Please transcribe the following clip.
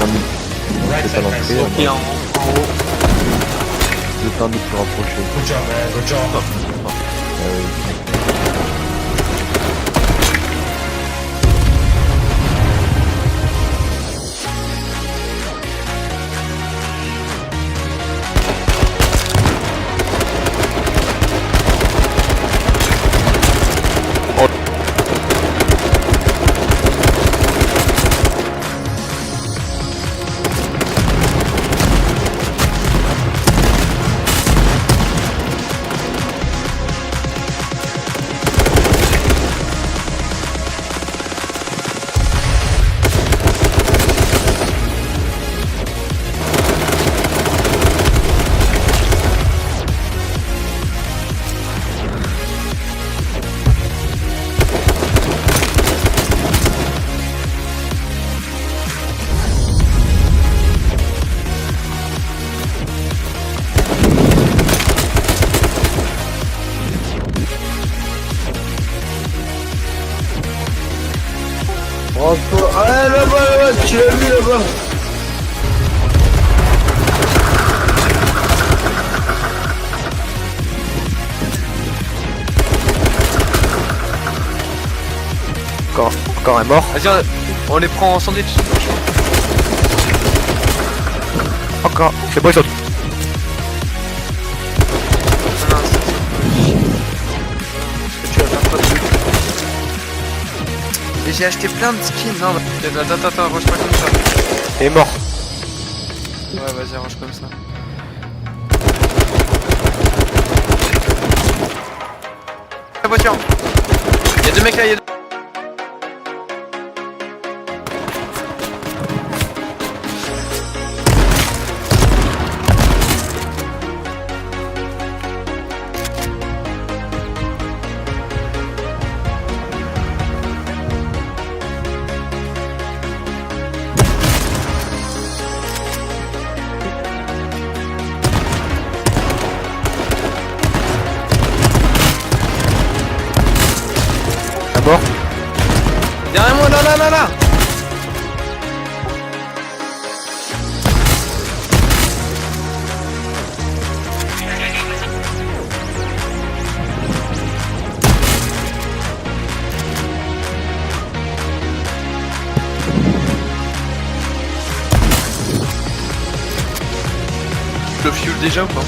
Right C'est pas side fence. l'entrée, Ok, en haut. le temps de se rapprocher. Good job, man. Good job. Oui. Ah là-bas, tu l'as vu là-bas. Encore un mort. Vas-y, on les prend en sandwich. Encore. C'est bon, ils sont. Non, tu vas faire quoi de truc? Et j'ai acheté plein de skins. Non, attends, range pas comme ça. Il est mort. Ouais, vas-y, range comme ça. La voiture. Y'a deux mecs là, y'a deux. Un mort. Derrière moi, là. Le fuel déjà ou pas?